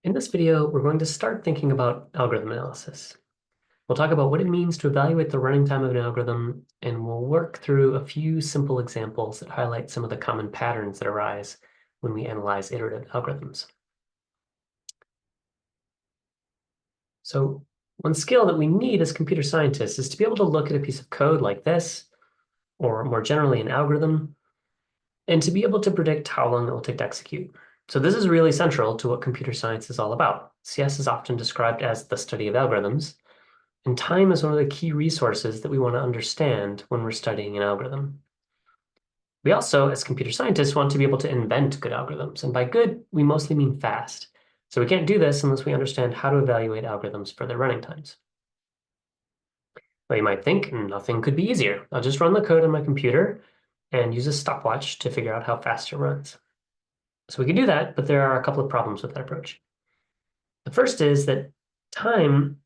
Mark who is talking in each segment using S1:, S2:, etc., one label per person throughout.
S1: In this video, we're going to start thinking about algorithm analysis. We'll talk about what it means to evaluate the running time of an algorithm, and we'll work through a few simple examples that highlight some of the common patterns that arise when we analyze iterative algorithms. So one skill that we need as computer scientists is to be able to look at a piece of code like this, or more generally an algorithm, and to be able to predict how long it will take to execute. So this is really central to what computer science is all about. CS is often described as the study of algorithms, and time is one of the key resources that we want to understand when we're studying an algorithm. We also, as computer scientists, want to be able to invent good algorithms. And by good, we mostly mean fast. So we can't do this unless we understand how to evaluate algorithms for their running times. Well, you might think nothing could be easier. I'll just run the code on my computer and use a stopwatch to figure out how fast it runs. So we can do that, but there are a couple of problems with that approach. The first is that time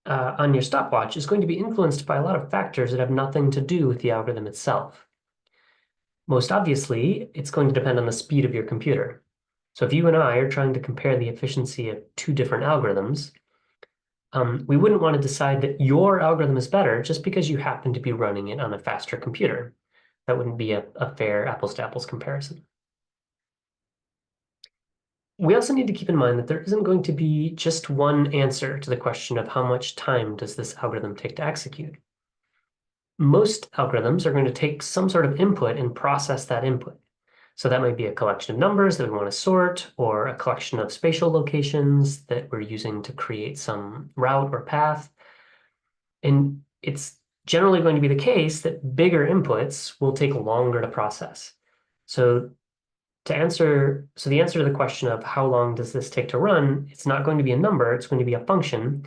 S1: on your stopwatch is going to be influenced by a lot of factors that have nothing to do with the algorithm itself. Most obviously, it's going to depend on the speed of your computer. So if you and I are trying to compare the efficiency of two different algorithms, we wouldn't want to decide that your algorithm is better just because you happen to be running it on a faster computer. That wouldn't be a fair apples-to-apples comparison. We also need to keep in mind that there isn't going to be just one answer to the question of how much time does this algorithm take to execute. Most algorithms are going to take some sort of input and process that input. So that might be a collection of numbers that we want to sort, or a collection of spatial locations that we're using to create some route or path. And it's generally going to be the case that bigger inputs will take longer to process. So the answer to the question of how long does this take to run, it's not going to be a number, it's going to be a function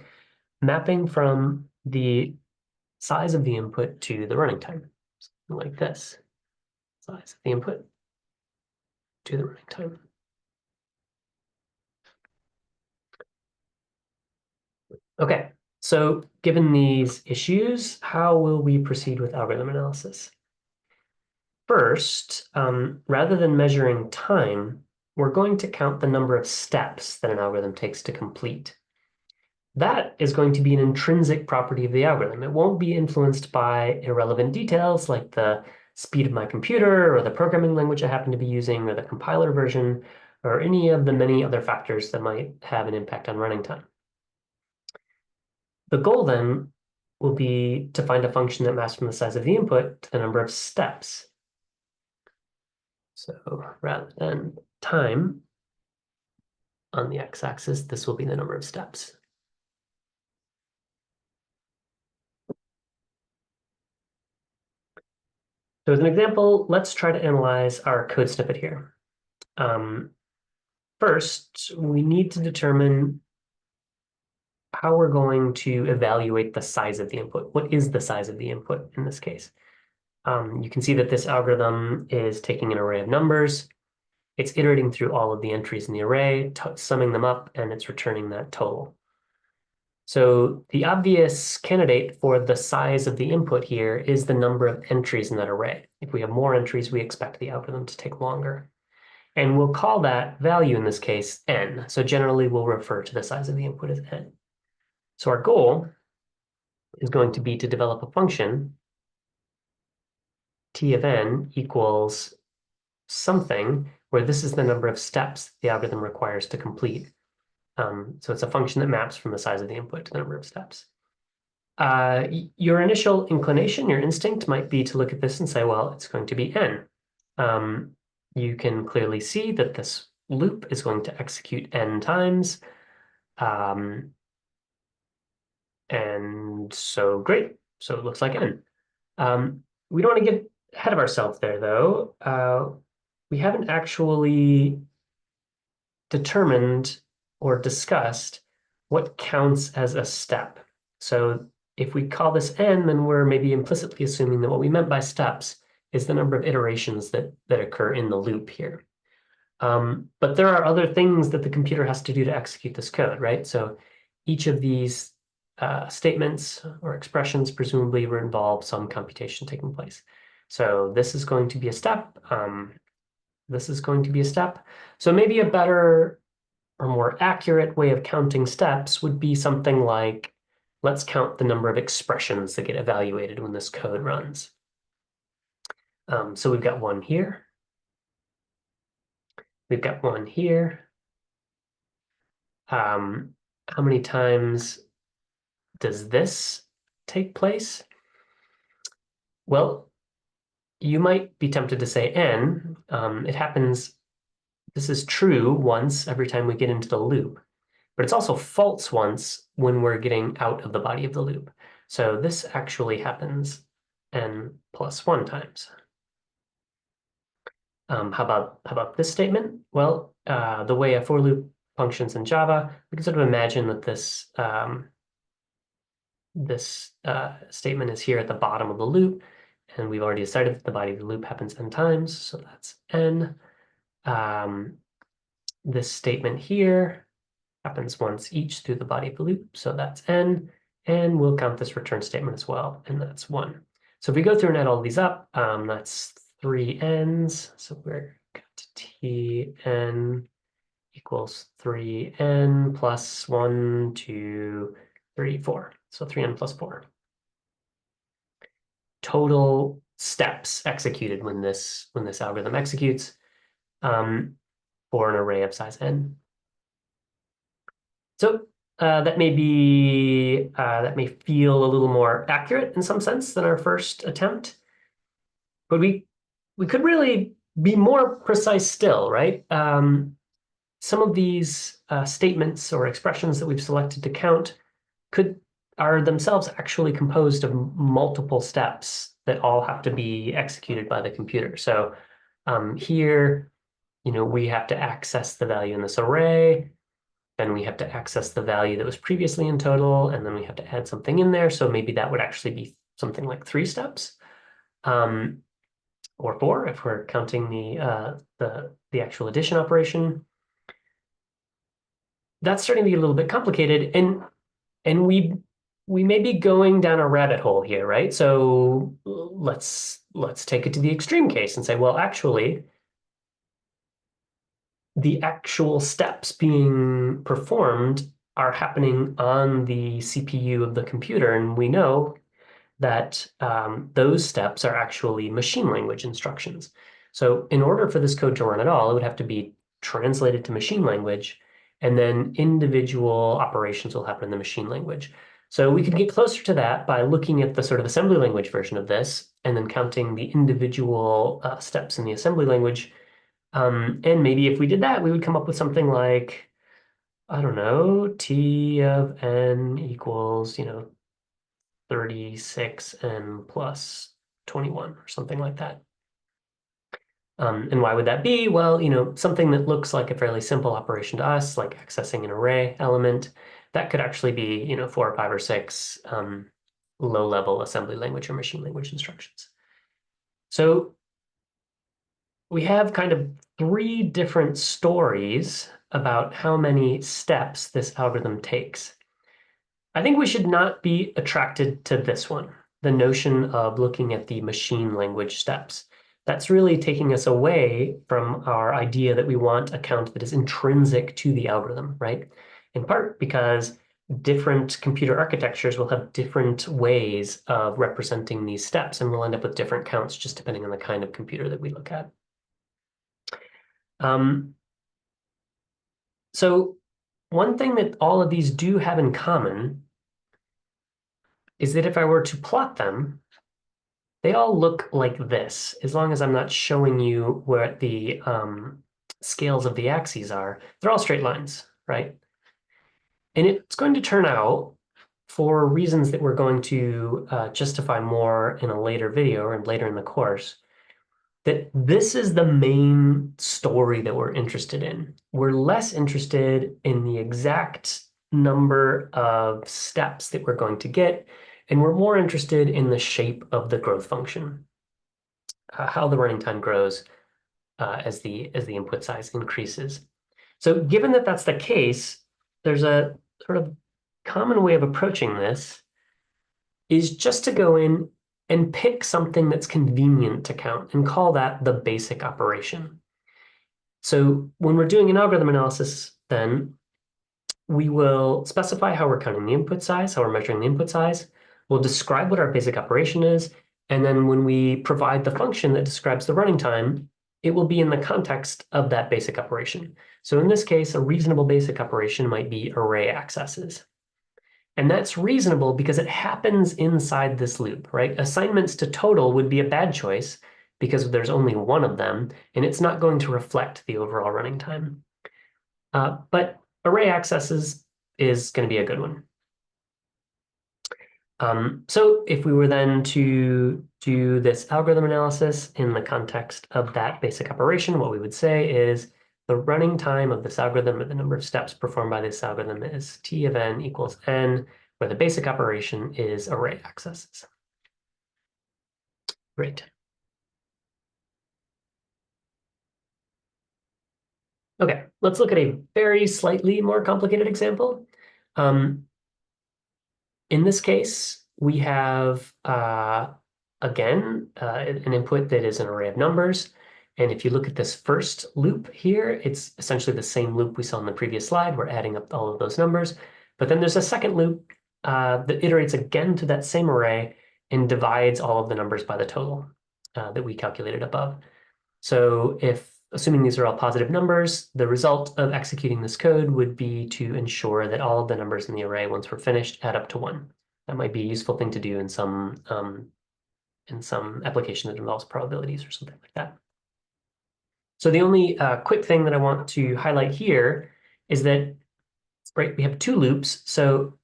S1: mapping from the size of the input to the running time. Something like this. Size of the input to the running time. Okay, so given these issues, how will we proceed with algorithm analysis? First, rather than measuring time, we're going to count the number of steps that an algorithm takes to complete. That is going to be an intrinsic property of the algorithm. It won't be influenced by irrelevant details like the speed of my computer or the programming language I happen to be using or the compiler version or any of the many other factors that might have an impact on running time. The goal then will be to find a function that maps from the size of the input to the number of steps. So rather than time on the x-axis, this will be the number of steps. So as an example, let's try to analyze our code snippet here. First, we need to determine how we're going to evaluate the size of the input. What is the size of the input in this case? You can see that this algorithm is taking an array of numbers. It's iterating through all of the entries in the array, summing them up, and it's returning that total. So the obvious candidate for the size of the input here is the number of entries in that array. If we have more entries, we expect the algorithm to take longer. And we'll call that value in this case n. So generally, we'll refer to the size of the input as n. So our goal is going to be to develop a function t of n equals something where this is the number of steps the algorithm requires to complete. So it's a function that maps from the size of the input to the number of steps. Your initial inclination, your instinct might be to look at this and say, well, it's going to be n. You can clearly see that this loop is going to execute n times. And so great. So it looks like n. We don't want to get ahead of ourselves there, though. We haven't actually determined or discussed what counts as a step. So if we call this n, then we're maybe implicitly assuming that what we meant by steps is the number of iterations that occur in the loop here. But there are other things that the computer has to do to execute this code, right? So each of these statements or expressions presumably will involve some computation taking place. So this is going to be a step. This is going to be a step. So maybe a better or more accurate way of counting steps would be something like, let's count the number of expressions that get evaluated when this code runs. So we've got one here. We've got one here. How many times does this take place? Well, you might be tempted to say n. It happens, this is true once every time we get into the loop, but it's also false once when we're getting out of the body of the loop. So this actually happens n plus 1 times. How about this statement? Well, the way a for loop functions in Java, we can sort of imagine that this statement is here at the bottom of the loop, and we've already decided that the body of the loop happens n times, so that's n. This statement here happens once each through the body of the loop, so that's n, and we'll count this return statement as well, and that's 1. So if we go through and add all these up, that's 3 n's, so we're got tn equals 3n plus 1, 2, 3, 4. So 3n plus 4. Total steps executed when this algorithm executes for an array of size n. So that may feel a little more accurate in some sense than our first attempt, but we could really be more precise still, right? Some of these statements or expressions that we've selected to count are themselves actually composed of multiple steps that all have to be executed by the computer. So here, we have to access the value in this array, then we have to access the value that was previously in total, and then we have to add something in there. So maybe that would actually be something like 3 steps, or 4 if we're counting the actual addition operation. That's starting to get a little bit complicated, and we may be going down a rabbit hole here, right? So let's take it to the extreme case and say, well, actually, the actual steps being performed are happening on the CPU of the computer, and we know that those steps are actually machine language instructions. So in order for this code to run at all, it would have to be translated to machine language, and then individual operations will happen in the machine language. So we could get closer to that by looking at the sort of assembly language version of this, and then counting the individual steps in the assembly language. And maybe if we did that, we would come up with something like, I don't know, T of n equals, 36n plus 21 or something like that. And why would that be? Well, something that looks like a fairly simple operation to us, like accessing an array element, that could actually be, 4 or 5 or 6 low-level assembly language or machine language instructions. So we have kind of 3 different stories about how many steps this algorithm takes. I think we should not be attracted to this one, the notion of looking at the machine language steps. That's really taking us away from our idea that we want a count that is intrinsic to the algorithm, right? In part because different computer architectures will have different ways of representing these steps, and we'll end up with different counts just depending on the kind of computer that we look at. So one thing that all of these do have in common is that if I were to plot them, they all look like this, as long as I'm not showing you where the scales of the axes are. They're all straight lines, right? And it's going to turn out, for reasons that we're going to justify more in a later video or later in the course, that this is the main story that we're interested in. We're less interested in the exact number of steps that we're going to get, and we're more interested in the shape of the growth function, how the running time grows as the input size increases. So given that that's the case, there's a sort of common way of approaching this is just to go in and pick something that's convenient to count and call that the basic operation. So when we're doing an algorithm analysis, then we will specify how we're counting the input size, how we're measuring the input size. We'll describe what our basic operation is. And then when we provide the function that describes the running time, it will be in the context of that basic operation. So in this case, a reasonable basic operation might be array accesses. And that's reasonable because it happens inside this loop, right? Assignments to total would be a bad choice because there's only one of them, and it's not going to reflect the overall running time. But array accesses is going to be a good one. So if we were then to do this algorithm analysis in the context of that basic operation, what we would say is the running time of this algorithm, or the number of steps performed by this algorithm, is T of n equals n, where the basic operation is array accesses. Great. Okay, let's look at a very slightly more complicated example. In this case, we have, again, an input that is an array of numbers. And if you look at this first loop here, it's essentially the same loop we saw in the previous slide. We're adding up all of those numbers. But then there's a second loop that iterates again to that same array and divides all of the numbers by the total that we calculated above. So assuming these are all positive numbers, the result of executing this code would be to ensure that all of the numbers in the array, once we're finished, add up to 1. That might be a useful thing to do in some application that involves probabilities or something like that. So the only quick thing that I want to highlight here is that, right, we have 2 loops. So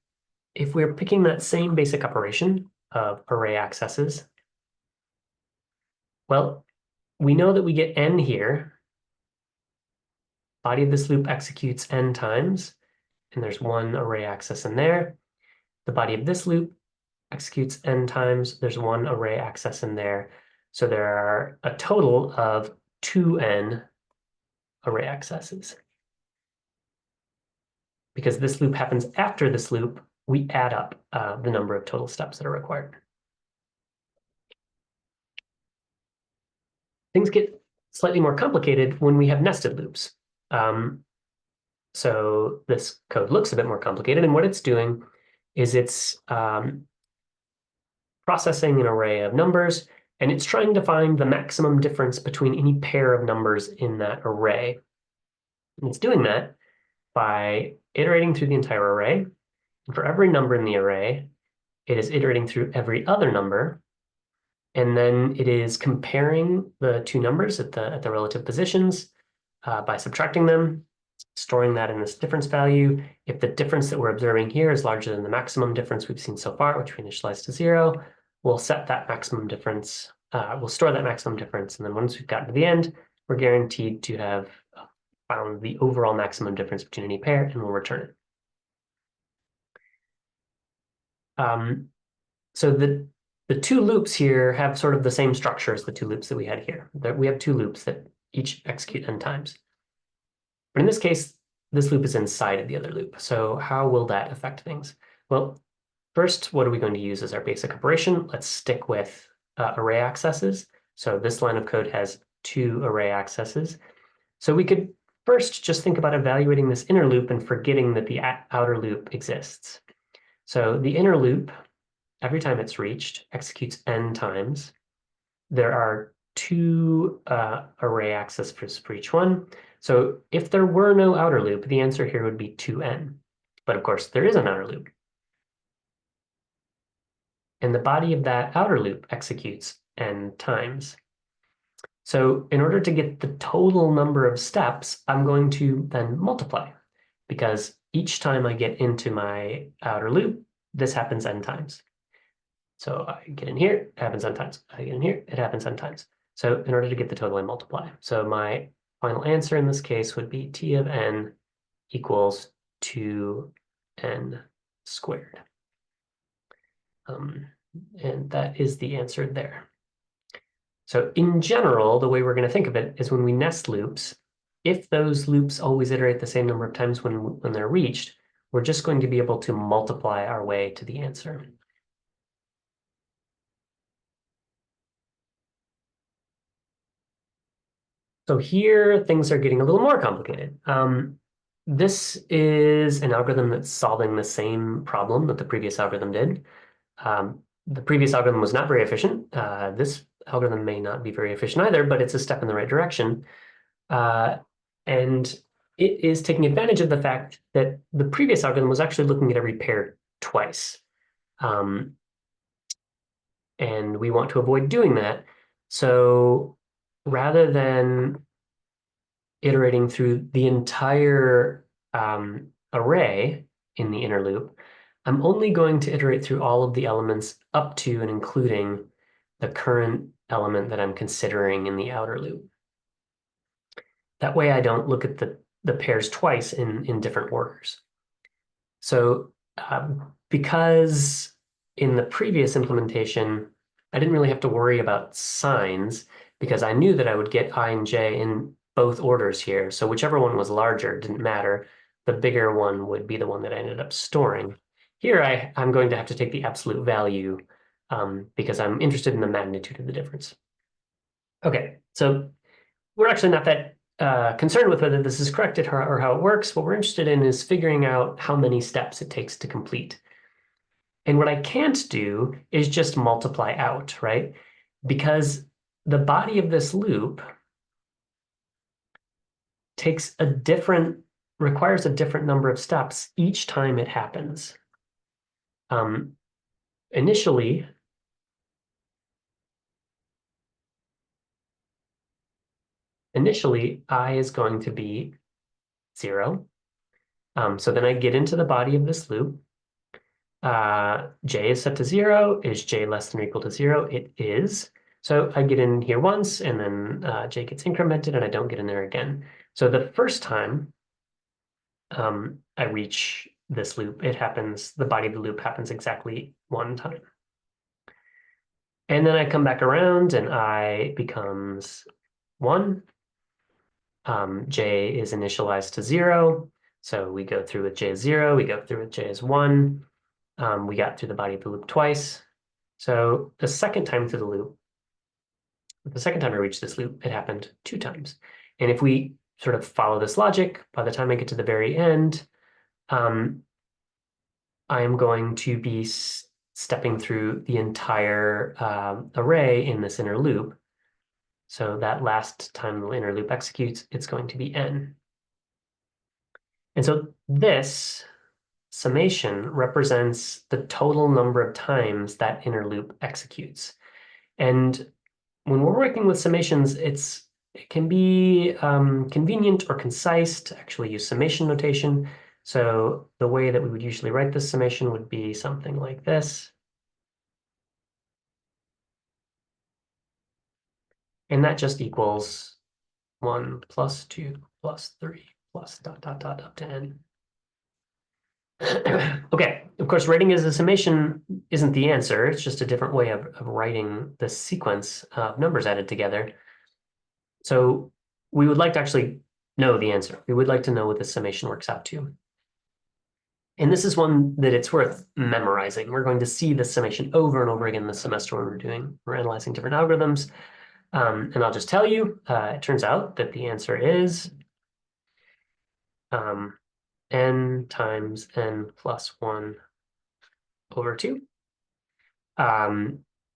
S1: if we're picking that same basic operation of array accesses, well, we know that we get n here. Body of this loop executes n times, and there's 1 array access in there. The body of this loop executes n times, there's 1 array access in there. So there are a total of 2n array accesses. Because this loop happens after this loop, we add up the number of total steps that are required. Things get slightly more complicated when we have nested loops. So this code looks a bit more complicated, and what it's doing is it's processing an array of numbers, and it's trying to find the maximum difference between any pair of numbers in that array. And it's doing that by iterating through the entire array. And for every number in the array, it is iterating through every other number, and then it is comparing the 2 numbers at the relative positions by subtracting them, storing that in this difference value. If the difference that we're observing here is larger than the maximum difference we've seen so far, which we initialized to 0, we'll set that maximum difference, we'll store that maximum difference, and then once we've gotten to the end, we're guaranteed to have found the overall maximum difference between any pair, and we'll return it. So the 2 loops here have sort of the same structure as the 2 loops that we had here. We have 2 loops that each execute n times. But in this case, this loop is inside of the other loop. So how will that affect things? Well, first, what are we going to use as our basic operation? Let's stick with array accesses. So this line of code has 2 array accesses. So we could first just think about evaluating this inner loop and forgetting that the outer loop exists. So the inner loop, every time it's reached, executes n times. There are 2 array accesses for each one. So if there were no outer loop, the answer here would be 2n. But of course, there is an outer loop. And the body of that outer loop executes n times. So in order to get the total number of steps, I'm going to then multiply, because each time I get into my outer loop, this happens n times. So I get in here, it happens n times. I get in here, it happens n times. So in order to get the total, I multiply. So my final answer in this case would be T of n equals 2n squared. And that is the answer there. So in general, the way we're going to think of it is when we nest loops, if those loops always iterate the same number of times when they're reached, we're just going to be able to multiply our way to the answer. So here, things are getting a little more complicated. this is an algorithm that's solving the same problem that the previous algorithm did. The previous algorithm was not very efficient. This algorithm may not be very efficient either, but it's a step in the right direction. Uh, and it is taking advantage of the fact that the previous algorithm was actually looking at every pair twice. Um, and we want to avoid doing that. So rather than iterating through the entire array in the inner loop, I'm only going to iterate through all of the elements up to and including the current element that I'm considering in the outer loop. That way I don't look at the pairs twice in different orders. So because in the previous implementation, I didn't really have to worry about signs because I knew that I would get I and j in both orders here. So whichever one was larger didn't matter. The bigger one would be the one that I ended up storing. Here I'm going to have to take the absolute value because I'm interested in the magnitude of the difference. Okay, so we're actually not that concerned with whether this is correct or how it works. What we're interested in is figuring out how many steps it takes to complete. And what I can't do is just multiply out, right? Because the body of this loop requires a different number of steps each time it happens. Initially, I is going to be 0. So then I get into the body of this loop. J is set to 0. Is j less than or equal to 0? It is. So I get in here once, and then j gets incremented, and I don't get in there again. So the first time I reach this loop, the body of the loop happens exactly one time. And then I come back around, and I becomes 1. J is initialized to 0. So we go through with j as 0. We go through with j as 1. We got through the body of the loop twice. So the second time through the loop, the second time I reached this loop, it happened 2 times. And if we sort of follow this logic, by the time I get to the very end, I am going to be stepping through the entire array in this inner loop. So that last time the inner loop executes, it's going to be n. And so this summation represents the total number of times that inner loop executes. And when we're working with summations, it can be convenient or concise to actually use summation notation. So the way that we would usually write this summation would be something like this. And that just equals 1 plus 2 plus 3 plus ... up to n. Okay, of course, writing as a summation isn't the answer. It's just a different way of writing the sequence of numbers added together. So we would like to actually know the answer. We would like to know what the summation works out to. And this is one that it's worth memorizing. We're going to see the summation over and over again this semester when we're analyzing different algorithms. And I'll just tell you, it turns out that the answer is n times n plus 1 over 2.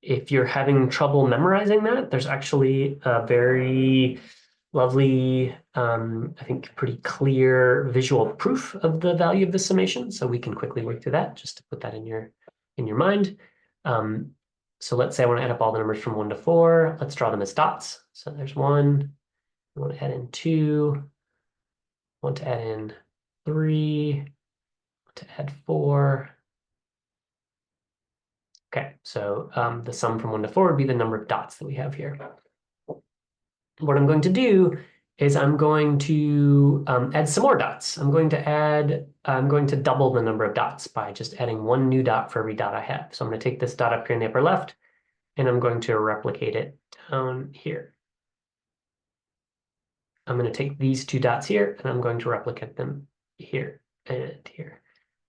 S1: If you're having trouble memorizing that, there's actually a very lovely, I think pretty clear visual proof of the value of the summation. So we can quickly work through that just to put that in your mind. So let's say I want to add up all the numbers from 1 to 4. Let's draw them as dots. So there's 1. I want to add in 2. I want to add in 3. I want to add 4. Okay, so the sum from 1 to 4 would be the number of dots that we have here. What I'm going to do is I'm going to add some more dots. I'm going to double the number of dots by just adding 1 new dot for every dot I have. So I'm going to take this dot up here in the upper left, and I'm going to replicate it down here. I'm going to take these 2 dots here, and I'm going to replicate them here and here.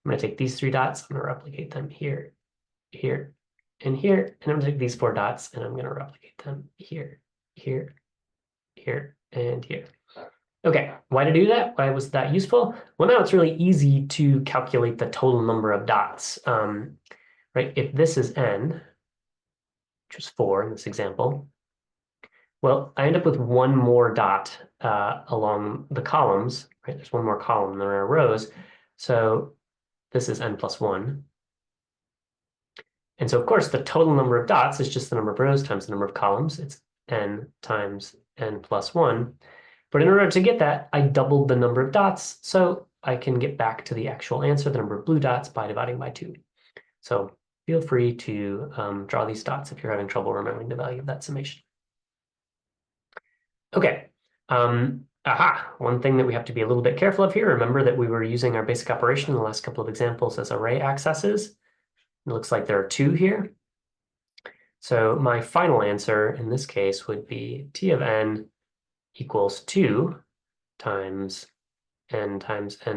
S1: I'm going to take these 3 dots, I'm going to replicate them here, here, and here. And I'm going to take these 4 dots, and I'm going to replicate them here, here, here, and here. Okay, why to do that? Why was that useful? Well, now it's really easy to calculate the total number of dots. Right? If this is n, which is 4 in this example, well, I end up with one more dot along the columns, right? There's one more column than there are rows. So this is n plus 1. And so, of course, the total number of dots is just the number of rows times the number of columns. It's n times n plus 1. But in order to get that, I doubled the number of dots, so I can get back to the actual answer, the number of blue dots, by dividing by 2. So feel free to draw these dots if you're having trouble remembering the value of that summation. Okay. One thing that we have to be a little bit careful of here, remember that we were using our basic operation in the last couple of examples as array accesses. It looks like there are 2 here. So my final answer in this case would be T of n equals 2 times n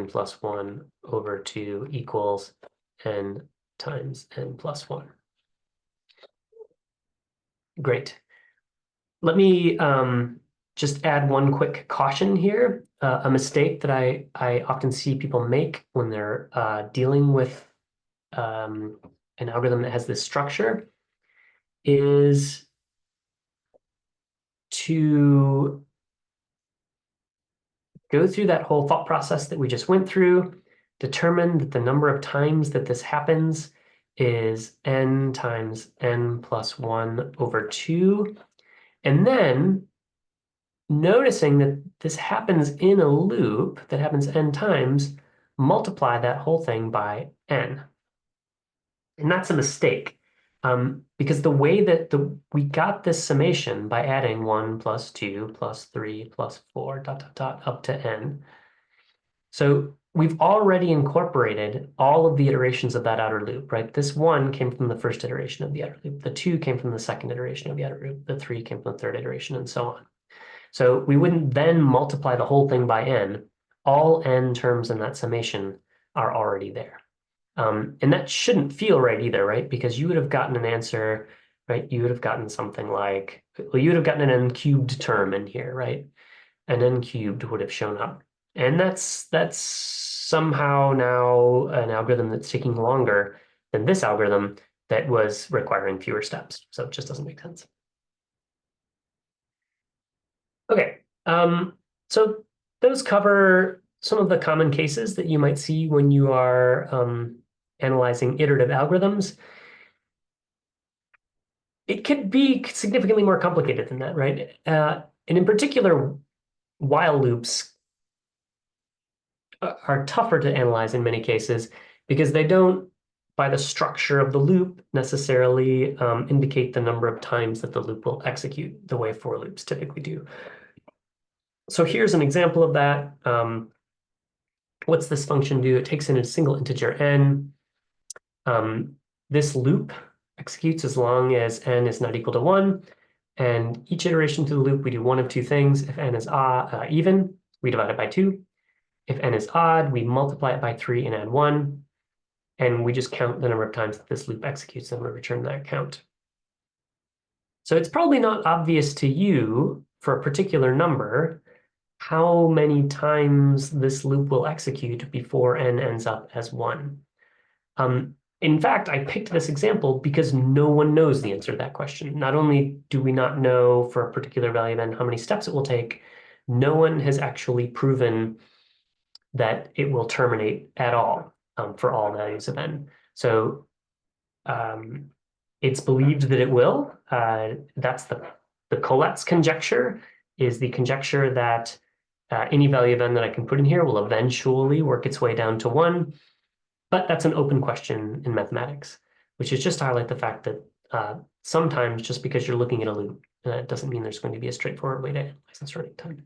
S1: plus 1 over 2 equals n times n plus 1. Great. Let me just add one quick caution here. A mistake that I often see people make when they're dealing with an algorithm that has this structure is to go through that whole thought process that we just went through, determine that the number of times that this happens is n times n plus 1 over 2, and then noticing that this happens in a loop that happens n times, multiply that whole thing by n. And that's a mistake. Because the way that we got this summation by adding 1 plus 2 plus 3 plus 4 dot dot dot up to n. So we've already incorporated all of the iterations of that outer loop, right? This 1 came from the first iteration of the outer loop. The 2 came from the second iteration of the outer loop. The 3 came from the third iteration, and so on. So we wouldn't then multiply the whole thing by n. All n terms in that summation are already there. And that shouldn't feel right either, right? Because you would have gotten an answer, right? You would have gotten something like, well, you would have gotten an n cubed term in here, right? An n cubed would have shown up. And that's somehow now an algorithm that's taking longer than this algorithm that was requiring fewer steps. So it just doesn't make sense. Okay, so those cover some of the common cases that you might see when you are analyzing iterative algorithms. It could be significantly more complicated than that, right? And in particular, while loops are tougher to analyze in many cases because they don't, by the structure of the loop, necessarily indicate the number of times that the loop will execute the way for loops typically do. So here's an example of that. What's this function do? It takes in a single integer n. This loop executes as long as n is not equal to 1. And each iteration through the loop, we do one of 2 things. If n is even, we divide it by 2. If n is odd, we multiply it by 3 and add 1. And we just count the number of times that this loop executes, and we return that count. So it's probably not obvious to you for a particular number how many times this loop will execute before n ends up as 1. In fact, I picked this example because no one knows the answer to that question. Not only do we not know for a particular value of n how many steps it will take, no one has actually proven that it will terminate at all for all values of n. So it's believed that it will. That's the Collatz conjecture, is the conjecture that any value of n that I can put in here will eventually work its way down to 1. But that's an open question in mathematics, which is just to highlight the fact that sometimes just because you're looking at a loop, doesn't mean there's going to be a straightforward way to analyze this running time.